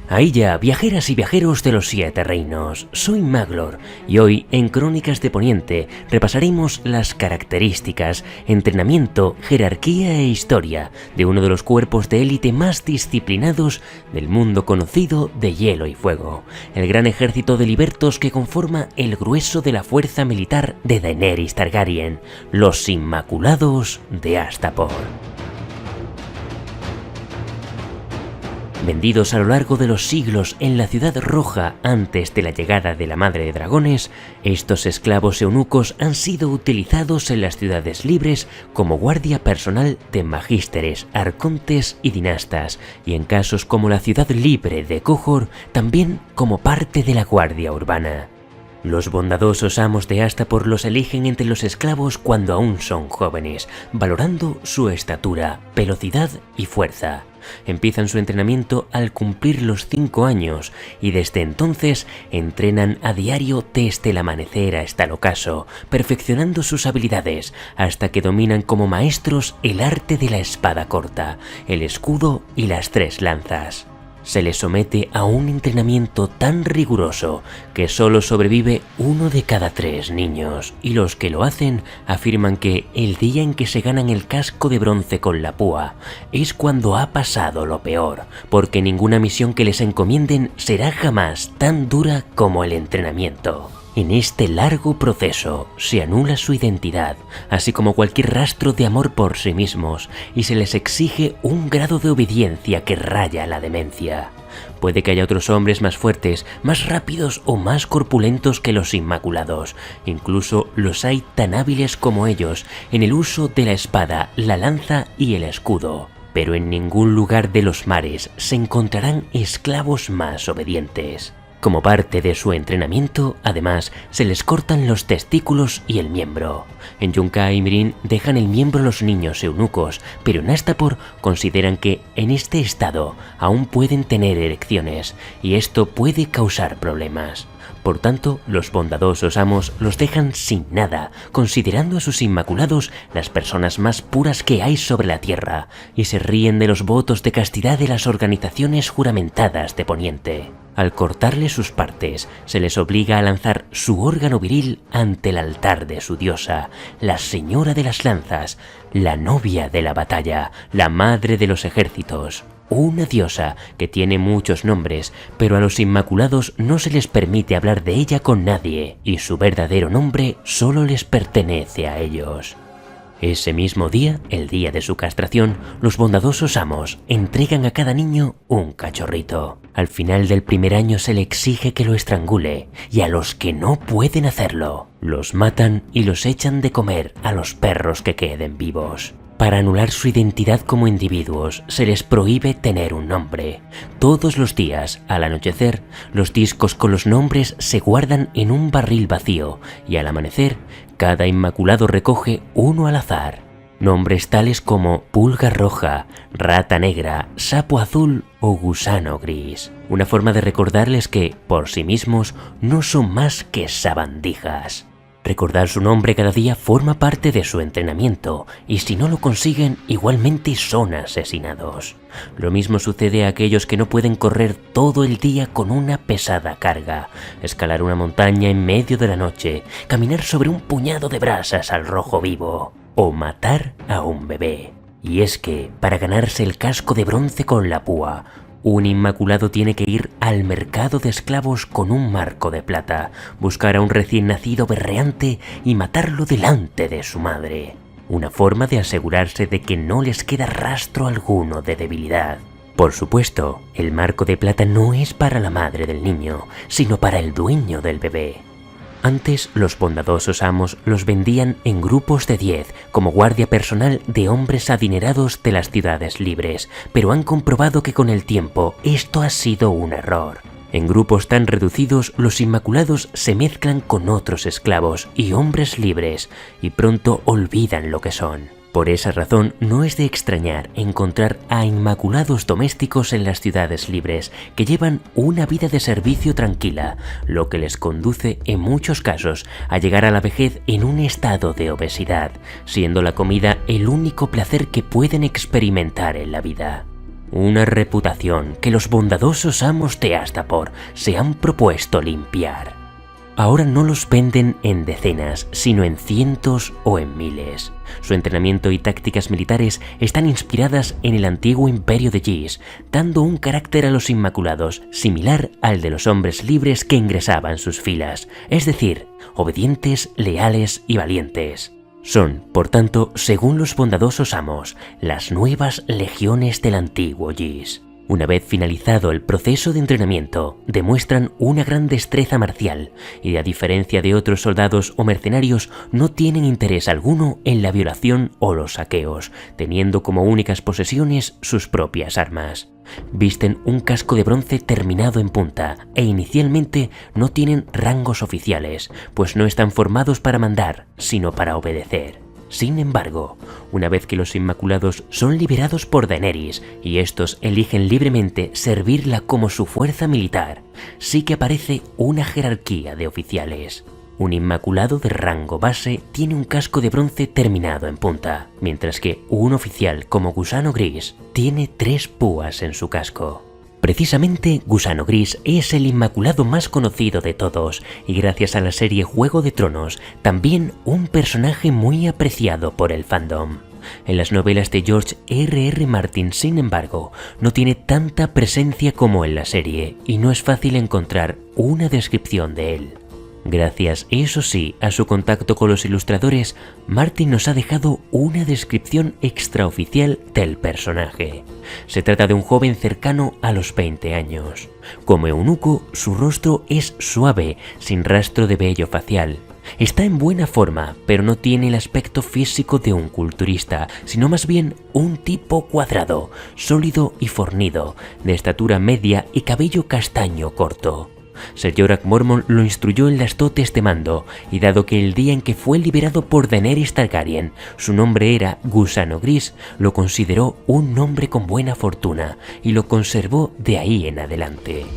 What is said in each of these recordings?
Ahí ya, viajeras y viajeros de los 7 reinos, soy Maglor y hoy en Crónicas de Poniente repasaremos las características, entrenamiento, jerarquía e historia de uno de los cuerpos de élite más disciplinados del mundo conocido de Hielo y Fuego, el gran ejército de libertos que conforma el grueso de la fuerza militar de Daenerys Targaryen, los Inmaculados de Astapor. Vendidos a lo largo de los siglos en la Ciudad Roja antes de la llegada de la Madre de Dragones, estos esclavos eunucos han sido utilizados en las ciudades libres como guardia personal de magísteres, arcontes y dinastas, y en casos como la ciudad libre de Qohor, también como parte de la guardia urbana. Los bondadosos amos de Astapor los eligen entre los esclavos cuando aún son jóvenes, valorando su estatura, velocidad y fuerza. Empiezan su entrenamiento al cumplir los 5 años y desde entonces entrenan a diario desde el amanecer hasta el ocaso, perfeccionando sus habilidades hasta que dominan como maestros el arte de la espada corta, el escudo y las 3 lanzas. Se les somete a un entrenamiento tan riguroso que solo sobrevive 1 de cada 3 niños, y los que lo hacen afirman que el día en que se ganan el casco de bronce con la púa es cuando ha pasado lo peor, porque ninguna misión que les encomienden será jamás tan dura como el entrenamiento. En este largo proceso se anula su identidad, así como cualquier rastro de amor por sí mismos, y se les exige un grado de obediencia que raya la demencia. Puede que haya otros hombres más fuertes, más rápidos o más corpulentos que los Inmaculados. Incluso los hay tan hábiles como ellos en el uso de la espada, la lanza y el escudo. Pero en ningún lugar de los mares se encontrarán esclavos más obedientes. Como parte de su entrenamiento, además, se les cortan los testículos y el miembro. En Yunkai y Meereen dejan el miembro los niños eunucos, pero en Astapor consideran que en este estado aún pueden tener erecciones, y esto puede causar problemas. Por tanto, los bondadosos amos los dejan sin nada, considerando a sus Inmaculados las personas más puras que hay sobre la tierra, y se ríen de los votos de castidad de las organizaciones juramentadas de Poniente. Al cortarle sus partes, se les obliga a lanzar su órgano viril ante el altar de su diosa, la señora de las lanzas, la novia de la batalla, la madre de los ejércitos. Una diosa que tiene muchos nombres, pero a los Inmaculados no se les permite hablar de ella con nadie, y su verdadero nombre solo les pertenece a ellos. Ese mismo día, el día de su castración, los bondadosos amos entregan a cada niño un cachorrito. Al final del primer año se le exige que lo estrangule, y a los que no pueden hacerlo, los matan y los echan de comer a los perros que queden vivos. Para anular su identidad como individuos, se les prohíbe tener un nombre. Todos los días, al anochecer, los discos con los nombres se guardan en un barril vacío, y al amanecer, cada Inmaculado recoge uno al azar. Nombres tales como pulga roja, rata negra, sapo azul o gusano gris. Una forma de recordarles que, por sí mismos, no son más que sabandijas. Recordar su nombre cada día forma parte de su entrenamiento, y si no lo consiguen, igualmente son asesinados. Lo mismo sucede a aquellos que no pueden correr todo el día con una pesada carga, escalar una montaña en medio de la noche, caminar sobre un puñado de brasas al rojo vivo, o matar a un bebé. Y es que, para ganarse el casco de bronce con la púa, un Inmaculado tiene que ir al mercado de esclavos con un marco de plata, buscar a un recién nacido berreante y matarlo delante de su madre. Una forma de asegurarse de que no les queda rastro alguno de debilidad. Por supuesto, el marco de plata no es para la madre del niño, sino para el dueño del bebé. Antes, los bondadosos amos los vendían en grupos de 10 como guardia personal de hombres adinerados de las ciudades libres, pero han comprobado que con el tiempo esto ha sido un error. En grupos tan reducidos, los Inmaculados se mezclan con otros esclavos y hombres libres, y pronto olvidan lo que son. Por esa razón, no es de extrañar encontrar a Inmaculados domésticos en las ciudades libres que llevan una vida de servicio tranquila, lo que les conduce en muchos casos a llegar a la vejez en un estado de obesidad, siendo la comida el único placer que pueden experimentar en la vida. Una reputación que los bondadosos amos de Astapor se han propuesto limpiar. Ahora no los venden en decenas, sino en cientos o en miles. Su entrenamiento y tácticas militares están inspiradas en el antiguo imperio de Ys, dando un carácter a los Inmaculados similar al de los hombres libres que ingresaban en sus filas, es decir, obedientes, leales y valientes. Son, por tanto, según los bondadosos amos, las nuevas legiones del antiguo Ys. Una vez finalizado el proceso de entrenamiento, demuestran una gran destreza marcial y, a diferencia de otros soldados o mercenarios, no tienen interés alguno en la violación o los saqueos, teniendo como únicas posesiones sus propias armas. Visten un casco de bronce terminado en punta e inicialmente no tienen rangos oficiales, pues no están formados para mandar, sino para obedecer. Sin embargo, una vez que los Inmaculados son liberados por Daenerys y estos eligen libremente servirla como su fuerza militar, sí que aparece una jerarquía de oficiales. Un Inmaculado de rango base tiene un casco de bronce terminado en punta, mientras que un oficial como Gusano Gris tiene 3 púas en su casco. Precisamente, Gusano Gris es el Inmaculado más conocido de todos y gracias a la serie Juego de Tronos, también un personaje muy apreciado por el fandom. En las novelas de George R.R. Martin, sin embargo, no tiene tanta presencia como en la serie y no es fácil encontrar una descripción de él. Gracias, eso sí, a su contacto con los ilustradores, Martin nos ha dejado una descripción extraoficial del personaje. Se trata de un joven cercano a los 20 años. Como eunuco, su rostro es suave, sin rastro de vello facial. Está en buena forma, pero no tiene el aspecto físico de un culturista, sino más bien un tipo cuadrado, sólido y fornido, de estatura media y cabello castaño corto. Ser Jorah Mormont lo instruyó en las dotes de mando, y dado que el día en que fue liberado por Daenerys Targaryen su nombre era Gusano Gris, lo consideró un nombre con buena fortuna y lo conservó de ahí en adelante.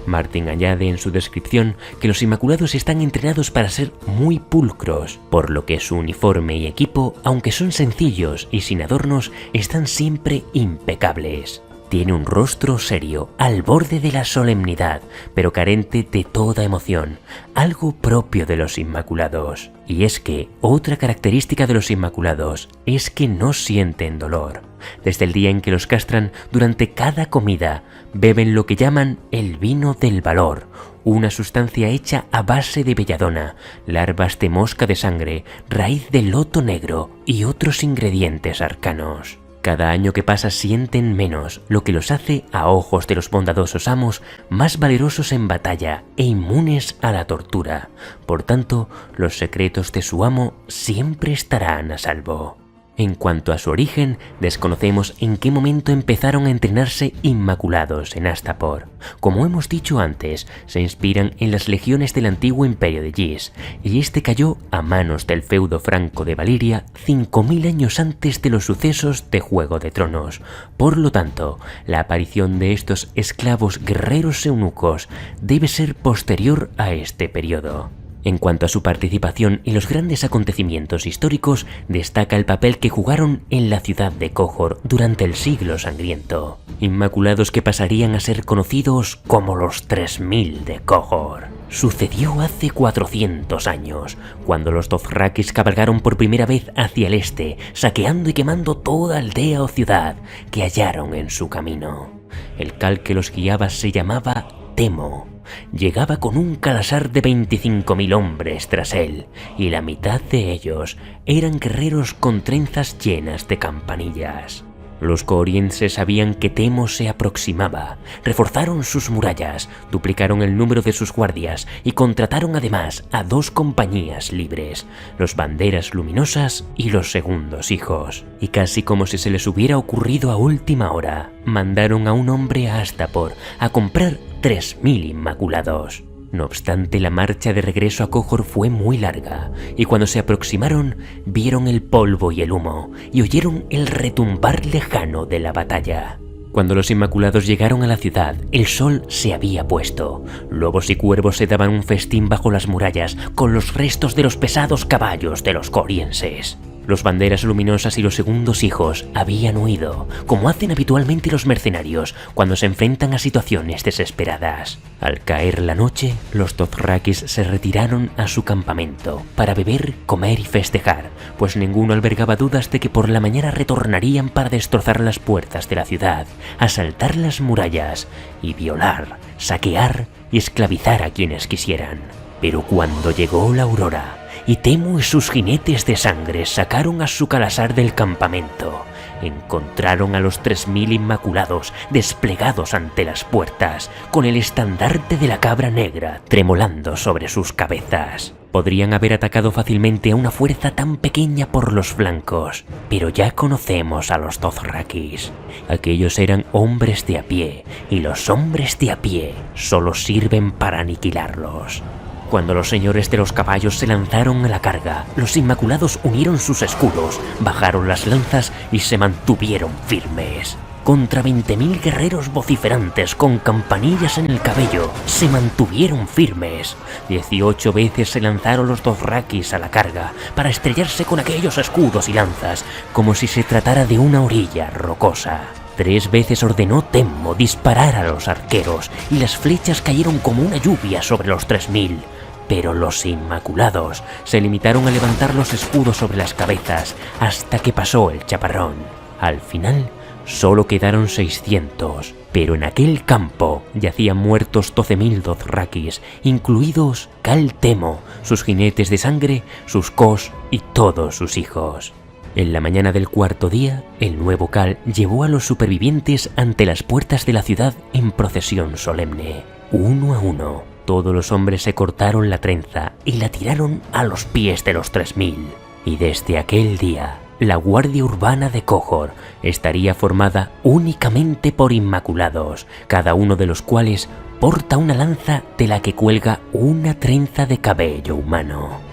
Martin añade en su descripción que los Inmaculados están entrenados para ser muy pulcros, por lo que su uniforme y equipo, aunque son sencillos y sin adornos, están siempre impecables. Tiene un rostro serio, al borde de la solemnidad, pero carente de toda emoción, algo propio de los Inmaculados. Y es que otra característica de los Inmaculados es que no sienten dolor. Desde el día en que los castran, durante cada comida, beben lo que llaman el vino del valor, una sustancia hecha a base de belladona, larvas de mosca de sangre, raíz de loto negro y otros ingredientes arcanos. Cada año que pasa sienten menos, lo que los hace, a ojos de los bondadosos amos, más valerosos en batalla e inmunes a la tortura. Por tanto, los secretos de su amo siempre estarán a salvo. En cuanto a su origen, desconocemos en qué momento empezaron a entrenarse Inmaculados en Astapor. Como hemos dicho antes, se inspiran en las legiones del antiguo imperio de Ys, y este cayó a manos del feudo franco de Valiria 5000 años antes de los sucesos de Juego de Tronos. Por lo tanto, la aparición de estos esclavos guerreros eunucos debe ser posterior a este periodo. En cuanto a su participación en los grandes acontecimientos históricos, destaca el papel que jugaron en la ciudad de Qohor durante el siglo sangriento. Inmaculados que pasarían a ser conocidos como los 3000 de Qohor. Sucedió hace 400 años, cuando los Dothrakis cabalgaron por primera vez hacia el este, saqueando y quemando toda aldea o ciudad que hallaron en su camino. El cal que los guiaba se llamaba Temo. Llegaba con un calasar de 25.000 hombres tras él, y la mitad de ellos eran guerreros con trenzas llenas de campanillas. Los cohorienses sabían que Temo se aproximaba, reforzaron sus murallas, duplicaron el número de sus guardias y contrataron además a 2 compañías libres, los Banderas Luminosas y los Segundos Hijos. Y casi como si se les hubiera ocurrido a última hora, mandaron a un hombre a Astapor a comprar 3000 Inmaculados. No obstante, la marcha de regreso a Qohor fue muy larga, y cuando se aproximaron, vieron el polvo y el humo, y oyeron el retumbar lejano de la batalla. Cuando los Inmaculados llegaron a la ciudad, el sol se había puesto. Lobos y cuervos se daban un festín bajo las murallas, con los restos de los pesados caballos de los cohorienses. Los banderas luminosas y los segundos hijos habían huido, como hacen habitualmente los mercenarios cuando se enfrentan a situaciones desesperadas. Al caer la noche, los Dothrakis se retiraron a su campamento para beber, comer y festejar, pues ninguno albergaba dudas de que por la mañana retornarían para destrozar las puertas de la ciudad, asaltar las murallas y violar, saquear y esclavizar a quienes quisieran. Pero cuando llegó la aurora, y Temu y sus jinetes de sangre sacaron a su calasar del campamento, encontraron a los 3000 Inmaculados desplegados ante las puertas, con el estandarte de la cabra negra tremolando sobre sus cabezas. Podrían haber atacado fácilmente a una fuerza tan pequeña por los flancos, pero ya conocemos a los Dothrakis. Aquellos eran hombres de a pie, y los hombres de a pie solo sirven para aniquilarlos. Cuando los señores de los caballos se lanzaron a la carga, los Inmaculados unieron sus escudos, bajaron las lanzas y se mantuvieron firmes. Contra 20.000 guerreros vociferantes con campanillas en el cabello, se mantuvieron firmes. 18 veces se lanzaron los Dothrakis a la carga para estrellarse con aquellos escudos y lanzas, como si se tratara de una orilla rocosa. 3 veces ordenó Temu disparar a los arqueros y las flechas cayeron como una lluvia sobre los 3000. Pero los Inmaculados se limitaron a levantar los escudos sobre las cabezas hasta que pasó el chaparrón. Al final, solo quedaron 600, pero en aquel campo yacían muertos 12.000 Dothrakis, incluidos Khal Temu, sus jinetes de sangre, sus Khos y todos sus hijos. En la mañana del cuarto día, el nuevo Khal llevó a los supervivientes ante las puertas de la ciudad en procesión solemne. Uno a uno, todos los hombres se cortaron la trenza y la tiraron a los pies de los 3000. Y desde aquel día, la guardia urbana de Qohor estaría formada únicamente por Inmaculados, cada uno de los cuales porta una lanza de la que cuelga una trenza de cabello humano.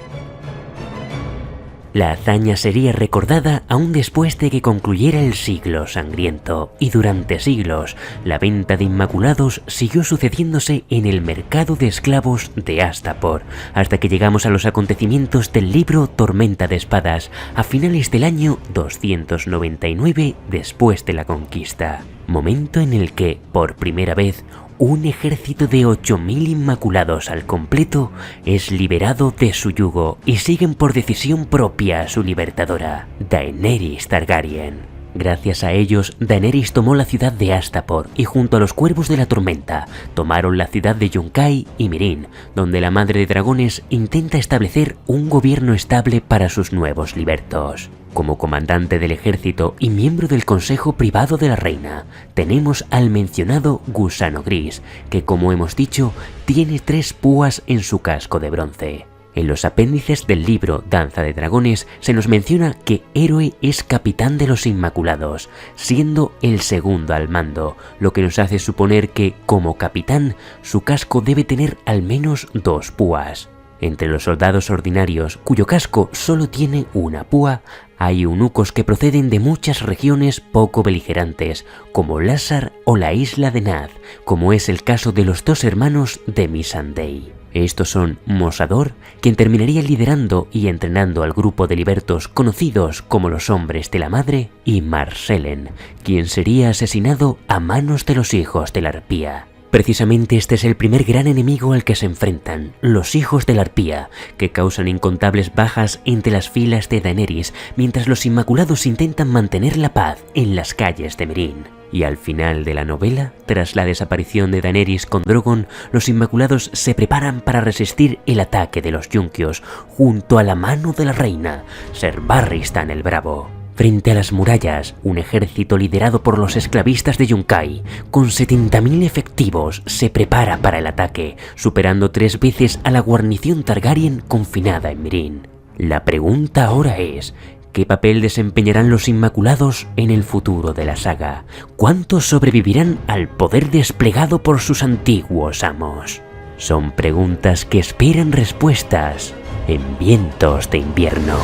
La hazaña sería recordada aún después de que concluyera el siglo sangriento, y durante siglos la venta de Inmaculados siguió sucediéndose en el mercado de esclavos de Astapor, hasta que llegamos a los acontecimientos del libro Tormenta de Espadas, a finales del año 299 después de la conquista, momento en el que, por primera vez, un ejército de 8000 Inmaculados al completo es liberado de su yugo y siguen por decisión propia a su libertadora, Daenerys Targaryen. Gracias a ellos, Daenerys tomó la ciudad de Astapor y junto a los Cuervos de la Tormenta tomaron la ciudad de Yunkai y Meereen, donde la Madre de Dragones intenta establecer un gobierno estable para sus nuevos libertos. Como comandante del ejército y miembro del Consejo Privado de la Reina, tenemos al mencionado Gusano Gris, que como hemos dicho, tiene 3 púas en su casco de bronce. En los apéndices del libro Danza de Dragones se nos menciona que Héroe es capitán de los Inmaculados, siendo el segundo al mando, lo que nos hace suponer que, como capitán, su casco debe tener al menos 2 púas. Entre los soldados ordinarios, cuyo casco solo tiene una púa, hay eunucos que proceden de muchas regiones poco beligerantes, como Lhásar o la isla de Naz, como es el caso de los 2 hermanos de Missandei. Estos son Mosador, quien terminaría liderando y entrenando al grupo de libertos conocidos como los Hombres de la Madre, y Marsellen, quien sería asesinado a manos de los hijos de la Arpía. Precisamente este es el primer gran enemigo al que se enfrentan, los hijos de la Arpía, que causan incontables bajas entre las filas de Daenerys, mientras los Inmaculados intentan mantener la paz en las calles de Meereen. Y al final de la novela, tras la desaparición de Daenerys con Drogon, los Inmaculados se preparan para resistir el ataque de los Yunquios, junto a la mano de la reina, Ser Barristan el Bravo. Frente a las murallas, un ejército liderado por los esclavistas de Yunkai, con 70.000 efectivos, se prepara para el ataque, superando 3 veces a la guarnición Targaryen confinada en Meereen. La pregunta ahora es, ¿qué papel desempeñarán los Inmaculados en el futuro de la saga? ¿Cuántos sobrevivirán al poder desplegado por sus antiguos amos? Son preguntas que esperan respuestas en Vientos de Invierno.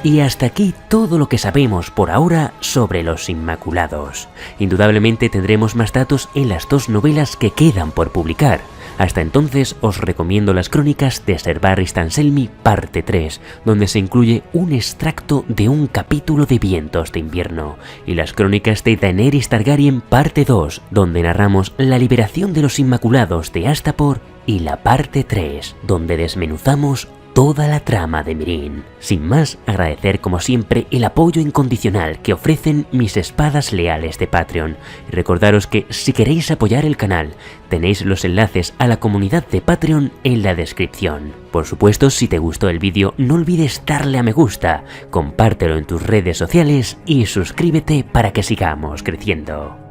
Y hasta aquí todo lo que sabemos por ahora sobre los Inmaculados. Indudablemente tendremos más datos en las 2 novelas que quedan por publicar. Hasta entonces os recomiendo las crónicas de Ser Barristan Selmy parte 3, donde se incluye un extracto de un capítulo de Vientos de Invierno, y las crónicas de Daenerys Targaryen parte 2, donde narramos la liberación de los Inmaculados de Astapor, y la parte 3, donde desmenuzamos toda la trama de Meereen. Sin más, agradecer como siempre el apoyo incondicional que ofrecen mis espadas leales de Patreon, y recordaros que si queréis apoyar el canal, tenéis los enlaces a la comunidad de Patreon en la descripción. Por supuesto, si te gustó el vídeo, no olvides darle a me gusta, compártelo en tus redes sociales y suscríbete para que sigamos creciendo.